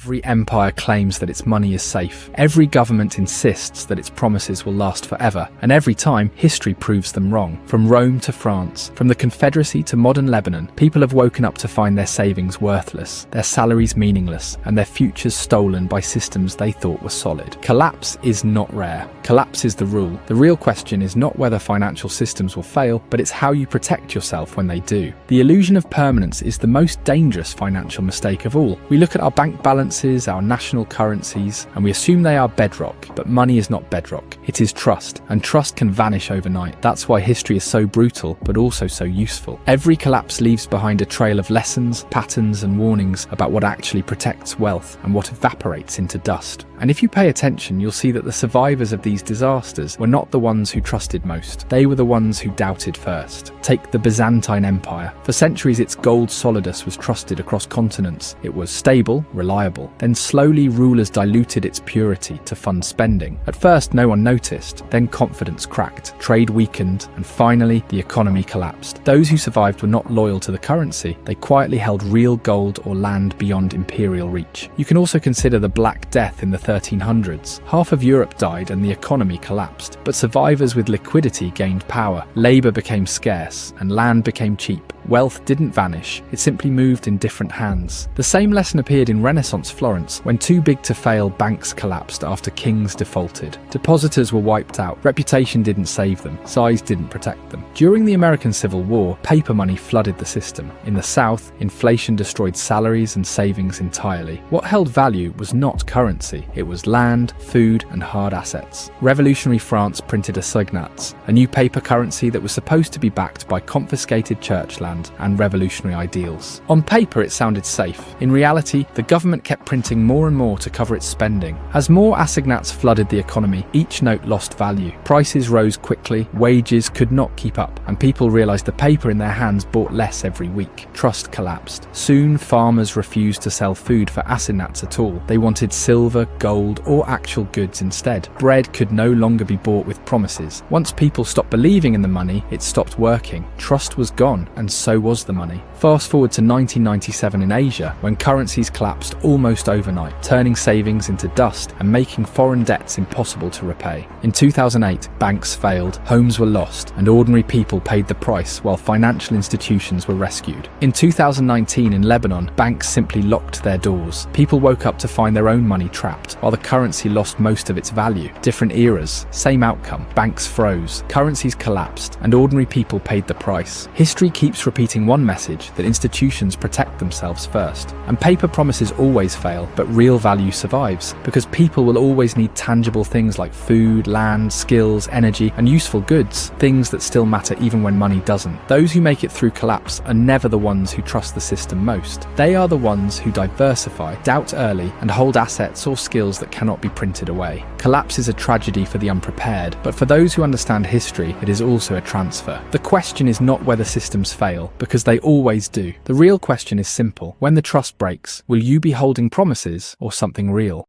Every empire claims that its money is safe. Every government insists that its promises will last forever. And every time, history proves them wrong. From Rome to France, from the Confederacy to modern Lebanon, people have woken up to find their savings worthless, their salaries meaningless, and their futures stolen by systems they thought were solid. Collapse is not rare. Collapse is the rule. The real question is not whether financial systems will fail, but it's how you protect yourself when they do. The illusion of permanence is the most dangerous financial mistake of all. We look at our bank balances, our national currencies, and we assume they are bedrock, but money is not bedrock. It is trust, and trust can vanish overnight. That's why history is so brutal, but also so useful. Every collapse leaves behind a trail of lessons, patterns, and warnings about what actually protects wealth and what evaporates into dust. And if you pay attention, you'll see that the survivors of these disasters were not the ones who trusted most. They were the ones who doubted first. Take the Byzantine Empire. For centuries, its gold solidus was trusted across continents. It was stable, reliable. Then slowly, rulers diluted its purity to fund spending. At first, no one noticed. Then confidence cracked, trade weakened, and finally, the economy collapsed. Those who survived were not loyal to the currency. They quietly held real gold or land beyond imperial reach. You can also consider the Black Death in the 1300s. Half of Europe died and the economy collapsed, but survivors with liquidity gained power. Labour became scarce and land became cheap. Wealth didn't vanish, it simply moved in different hands. The same lesson appeared in Renaissance Florence, when too big to fail banks collapsed after kings defaulted. Depositors were wiped out, reputation didn't save them, size didn't protect them. During the American Civil War, paper money flooded the system. In the South, inflation destroyed salaries and savings entirely. What held value was not currency, it was land, food, and hard assets. Revolutionary France printed assignats, a new paper currency that was supposed to be backed by confiscated church land and revolutionary ideals. On paper, it sounded safe. In reality, the government kept printing more and more to cover its spending. As more assignats flooded the economy, each note lost value. Prices rose quickly, wages could not keep up, and people realized the paper in their hands bought less every week. Trust collapsed. Soon, farmers refused to sell food for assignats at all. They wanted silver, gold, or actual goods instead. Bread could no longer be bought with promises. Once people stopped believing in the money, it stopped working. Trust was gone, and so was the money. Fast forward to 1997 in Asia, when currencies collapsed almost overnight, turning savings into dust and making foreign debts impossible to repay. In 2008, banks failed, homes were lost, and ordinary people paid the price while financial institutions were rescued. In 2019 in Lebanon, banks simply locked their doors. People woke up to find their own money trapped, while the currency lost most of its value. Different eras, same outcome. Banks froze, currencies collapsed, and ordinary people paid the price. History keeps repeating one message, that institutions protect themselves first. And paper promises always fail, but real value survives, because people will always need tangible things like food, land, skills, energy, and useful goods, things that still matter even when money doesn't. Those who make it through collapse are never the ones who trust the system most. They are the ones who diversify, doubt early, and hold assets or skills that cannot be printed away. Collapse is a tragedy for the unprepared, but for those who understand history, it is also a transfer. The question is not whether systems fail, because they always do. The real question is simple. When the trust breaks, will you be holding promises or something real?